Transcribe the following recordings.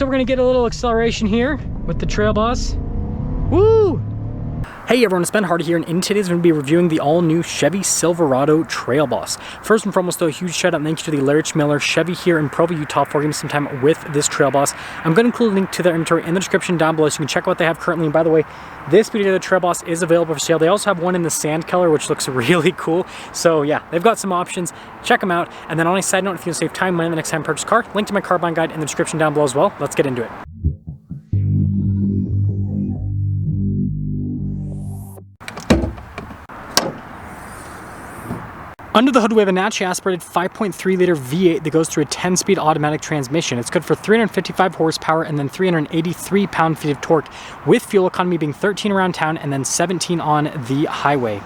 So we're gonna get a little acceleration here with the Trail Boss. Woo! Hey everyone, it's Ben Hardy here, and in today's I'm going to be reviewing the all-new Chevy Silverado Trail Boss. First and foremost though, a huge shout out and thank you to the Larich Miller Chevy here in Provo, Utah for giving me some time with this Trail Boss. I'm going to include a link to their inventory in the description down below so you can check out what they have currently. And by the way, this particular Trail Boss is available for sale. They also have one in the sand color, which looks really cool. So yeah, they've got some options. Check them out. And then on a side note, if you want to save time when the next time you purchase a car, link to my car buying guide in the description down below as well. Let's get into it. Under the hood, we have a naturally aspirated 5.3 liter V8 that goes through a 10-speed automatic transmission. It's good for 355 horsepower and then 383 pound-feet of torque, with fuel economy being 13 around town and then 17 on the highway.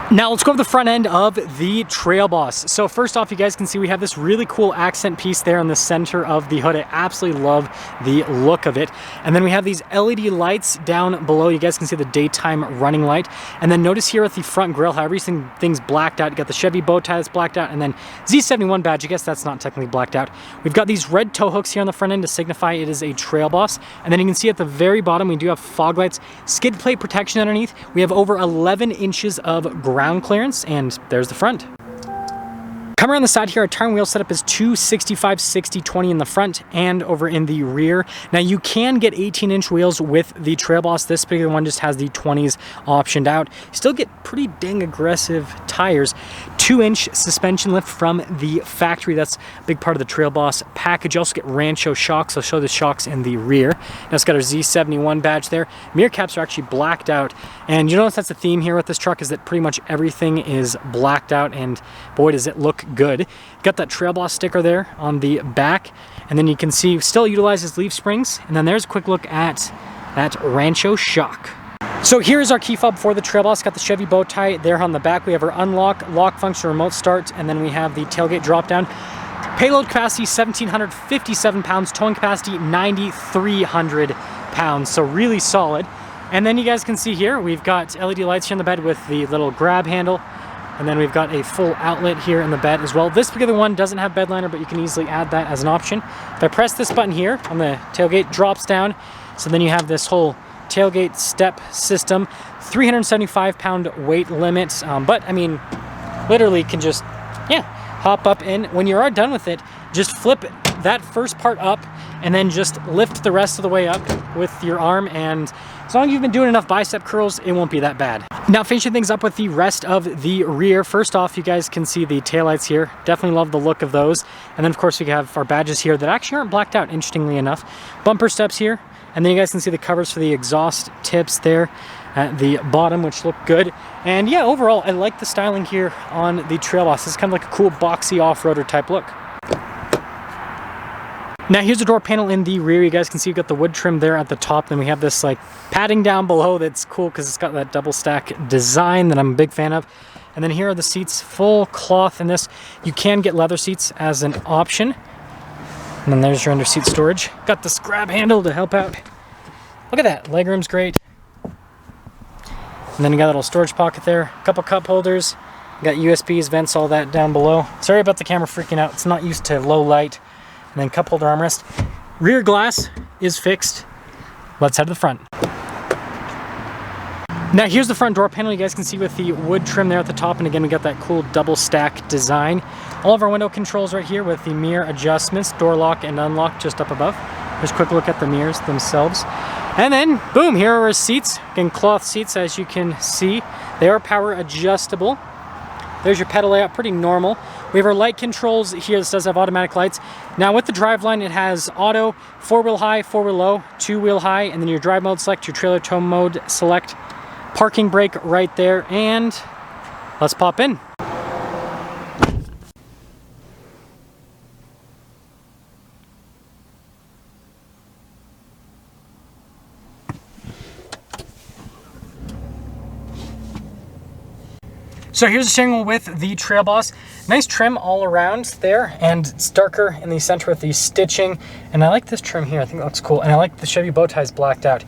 Now let's go to the front end of the Trail Boss. So first off, you guys can see we have this really cool accent piece there in the center of the hood. I absolutely love the look of it. And then we have these LED lights down below. You guys can see the daytime running light. And then notice here at the front grille how everything's blacked out. You got the Chevy bow tie that's blacked out, and then Z71 badge. I guess that's not technically blacked out. We've got these red tow hooks here on the front end to signify it is a Trail Boss. And then you can see at the very bottom we do have fog lights, skid plate protection underneath. We have over 11 inches of ground clearance, and there's the front. Come around the side here, our tire and wheel setup is 265 60 20 in the front and over in the rear. Now you can get 18-inch wheels with the Trail Boss. This particular one just has the 20s optioned out. Still get pretty dang aggressive tires. 2-inch suspension lift from the factory. That's a big part of the Trail Boss package. You also get Rancho shocks. I'll show the shocks in the rear. Now it's got our Z71 badge there. Mirror caps are actually blacked out, and you notice that's the theme here with this truck, is that pretty much everything is blacked out, and boy does it look good. Got that Trail Boss sticker there on the back, and then you can see still utilizes leaf springs. And then there's a quick look at that Rancho shock. So here's our key fob for the Trail Boss. Got the Chevy bow tie there on the back. We have our unlock, lock function, remote start, and then we have the tailgate drop down. Payload capacity 1,757 pounds, towing capacity 9,300 pounds, so really solid. And then you guys can see here we've got LED lights here on the bed with the little grab handle. And then we've got a full outlet here in the bed as well. This particular one doesn't have bed liner, but you can easily add that as an option. If I press this button here on the tailgate, drops down. So then you have this whole tailgate step system, 375 pound weight limit. But I mean, literally can just, hop up in. When you are done with it, just flip that first part up and then just lift the rest of the way up with your arm, and as long as you've been doing enough bicep curls, it won't be that bad. Now finishing things up with the rest of the rear. First off, you guys can see the taillights here. Definitely love the look of those. And then of course we have our badges here that actually aren't blacked out, interestingly enough. Bumper steps here. And then you guys can see the covers for the exhaust tips there at the bottom, which look good. And yeah, overall, I like the styling here on the Trail Boss. It's kind of like a cool boxy off-roader type look. Now here's the door panel in the rear. You guys can see you've got the wood trim there at the top. Then we have this like padding down below that's cool because it's got that double stack design that I'm a big fan of. And then here are the seats, full cloth in this. You can get leather seats as an option. And then there's your under seat storage. Got this grab handle to help out. Look at that, legroom's great. And then you got a little storage pocket there, a couple cup holders. You got USBs, vents, all that down below. Sorry about the camera freaking out. It's not used to low light. And then cup holder armrest. Rear glass is fixed. Let's head to the front. Now here's the front door panel. You guys can see with the wood trim there at the top, and again we got that cool double stack design. All of our window controls right here with the mirror adjustments, door lock and unlock just up above. Just a quick look at the mirrors themselves. And then boom, here are our seats. Again, cloth seats, as you can see. They are power adjustable. There's your pedal layout, pretty normal. We have our light controls here. This does have automatic lights. Now with the driveline, it has auto, 4-wheel high, 4-wheel low, 2-wheel high, and then your drive mode select, your trailer tow mode select, parking brake right there, and let's pop in. So here's the steering wheel with the Trail Boss. Nice trim all around there, and it's darker in the center with the stitching. And I like this trim here, I think it looks cool. And I like the Chevy bow ties blacked out.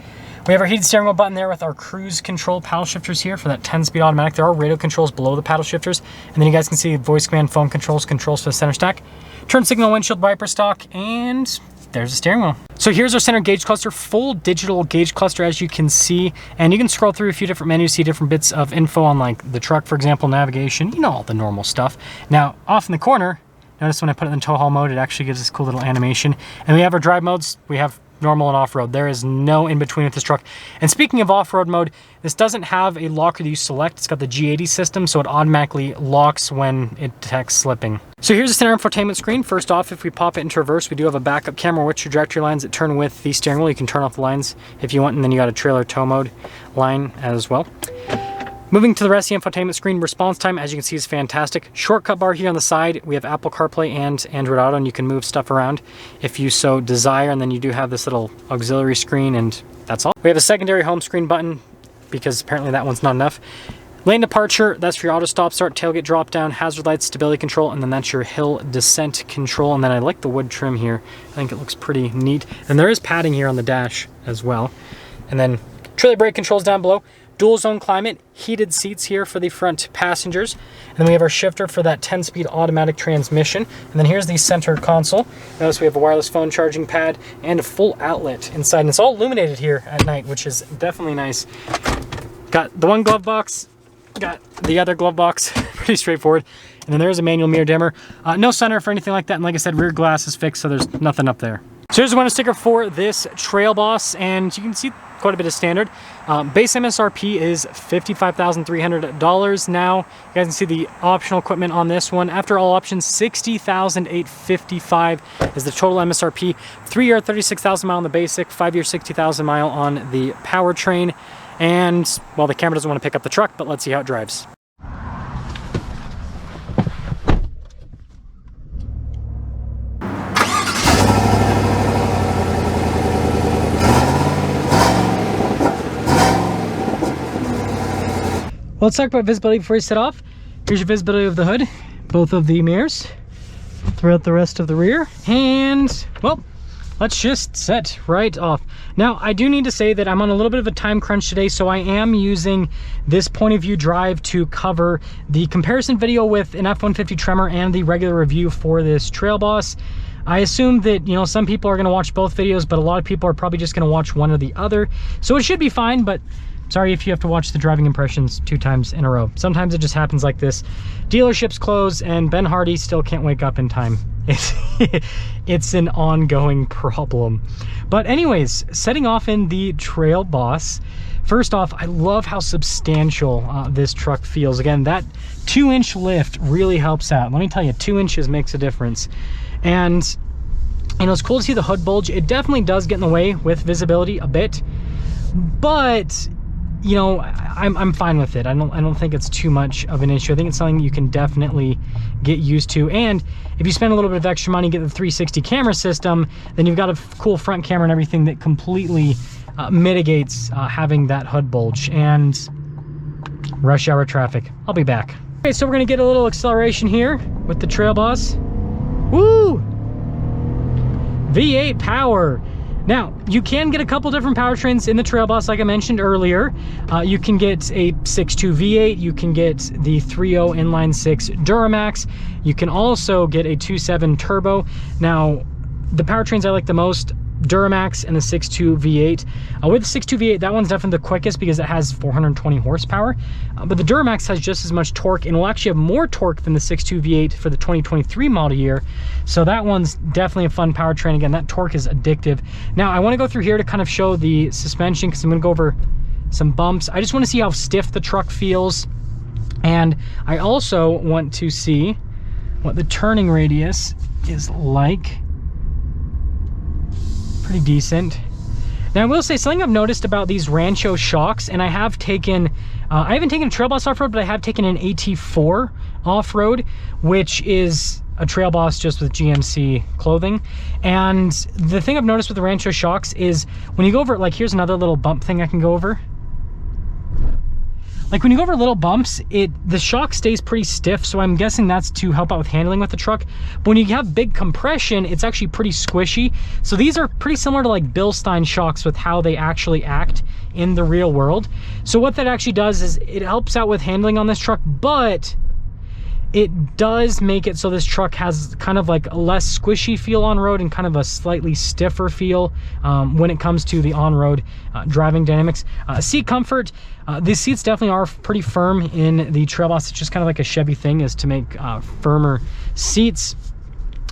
We have our heated steering wheel button there with our cruise control paddle shifters here for that 10-speed automatic. There are radio controls below the paddle shifters. And then you guys can see voice command, phone controls, controls for the center stack. Turn signal, windshield wiper stock, and there's the steering wheel. So here's our center gauge cluster, full digital gauge cluster, as you can see, and you can scroll through a few different menus, see different bits of info on like the truck, for example, navigation, you know, all the normal stuff. Now, off in the corner, notice when I put it in tow haul mode, it actually gives this cool little animation. And we have our drive modes. We have normal and off-road. There is no in-between with this truck. And speaking of off-road mode, this doesn't have a locker that you select. It's got the G80 system, so it automatically locks when it detects slipping. So here's the center infotainment screen. First off, if we pop it into reverse, we do have a backup camera with trajectory lines that turn with the steering wheel. You can turn off the lines if you want, and then you got a trailer tow mode line as well. Moving to the rest of the infotainment screen, response time, as you can see, is fantastic. Shortcut bar here on the side. We have Apple CarPlay and Android Auto, and you can move stuff around if you so desire. And then you do have this little auxiliary screen, and that's all. We have a secondary home screen button because apparently that one's not enough. Lane departure, that's for your auto stop start, tailgate drop down, hazard lights, stability control, and then that's your hill descent control. And then I like the wood trim here. I think it looks pretty neat. And there is padding here on the dash as well. And then trailer brake controls down below. Dual zone climate, heated seats here for the front passengers. And then we have our shifter for that 10-speed automatic transmission. And then here's the center console. Notice we have a wireless phone charging pad and a full outlet inside. And it's all illuminated here at night, which is definitely nice. Got the one glove box, got the other glove box, pretty straightforward. And then there's a manual mirror dimmer. No sunroof or anything like that. And like I said, rear glass is fixed, so there's nothing up there. So here's the window sticker for this Trail Boss, and you can see quite a bit of standard. Base MSRP is $55,300 now. You guys can see the optional equipment on this one. After all options, $60,855 is the total MSRP. 3-year, 36,000 mile on the basic, 5-year, 60,000 mile on the Powertrain. And, well, the camera doesn't want to pick up the truck, but let's see how it drives. Well, let's talk about visibility before you set off. Here's your visibility of the hood, both of the mirrors, throughout the rest of the rear, and, well, let's just set right off. Now, I do need to say that I'm on a little bit of a time crunch today, so I am using this point of view drive to cover the comparison video with an F-150 Tremor and the regular review for this Trail Boss. I assume that, you know, some people are going to watch both videos, but a lot of people are probably just going to watch one or the other. So it should be fine, but sorry if you have to watch the driving impressions 2 times in a row. Sometimes it just happens like this. Dealerships close and Ben Hardy still can't wake up in time. It's an ongoing problem. But anyways, setting off in the Trail Boss. First off, I love how substantial this truck feels. Again, that 2-inch lift really helps out. Let me tell you, 2 inches makes a difference. And, you know, it's cool to see the hood bulge. It definitely does get in the way with visibility a bit, but you know, I'm fine with it. I don't think it's too much of an issue. I think it's something you can definitely get used to. And if you spend a little bit of extra money, get the 360 camera system, then you've got a cool front camera and everything that completely mitigates having that hood bulge and rush hour traffic. I'll be back. Okay, so we're gonna get a little acceleration here with the Trail Boss. Woo! V8 power. Now, you can get a couple different powertrains in the Trail Boss, like I mentioned earlier. You can get a 6.2 V8, you can get the 3.0 inline-6 Duramax, you can also get a 2.7 turbo. Now, the powertrains I like the most, Duramax and the 6.2 V8. With the 6.2 V8, that one's definitely the quickest because it has 420 horsepower. But the Duramax has just as much torque and will actually have more torque than the 6.2 V8 for the 2023 model year. So that one's definitely a fun powertrain. Again, that torque is addictive. Now, I want to go through here to kind of show the suspension because I'm going to go over some bumps. I just want to see how stiff the truck feels. And I also want to see what the turning radius is like. Pretty decent. Now I will say something I've noticed about these Rancho shocks, and I have taken, I haven't taken a Trail Boss off-road, but I have taken an AT4 off-road, which is a Trail Boss just with GMC clothing. And the thing I've noticed with the Rancho shocks is when you go over, like here's another little bump thing I can go over. Like when you go over little bumps, the shock stays pretty stiff, so I'm guessing that's to help out with handling with the truck. But when you have big compression, it's actually pretty squishy. So these are pretty similar to like Bilstein shocks with how they actually act in the real world. So what that actually does is it helps out with handling on this truck, but it does make it so this truck has kind of like a less squishy feel on road and kind of a slightly stiffer feel when it comes to the on-road driving dynamics. Seat comfort, these seats definitely are pretty firm in the Trail Boss. It's just kind of like a Chevy thing, is to make firmer seats.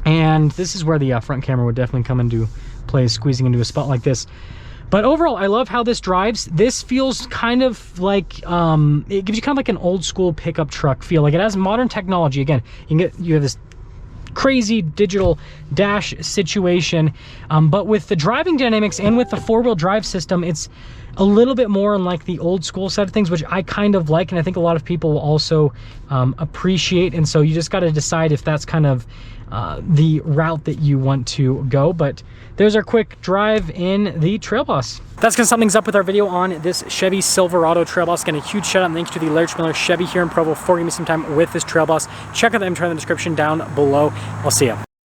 And this is where the front camera would definitely come into play, squeezing into a spot like this. But overall, I love how this drives. This feels kind of like, it gives you kind of like an old school pickup truck feel. Like, it has modern technology. Again, you have this crazy digital dash situation, but with the driving dynamics and with the four-wheel drive system, it's a little bit more on like the old school side of things, which I kind of like, and I think a lot of people will also appreciate. And so you just got to decide if that's kind of the route that you want to go. But there's our quick drive in the Trail Boss. That's gonna sum things up with our video on this Chevy Silverado Trail Boss. Again, a huge shout out and thanks to the Larry Miller Chevy here in Provo for giving me some time with this Trail Boss. Check out the inventory in the description down below. I'll see ya.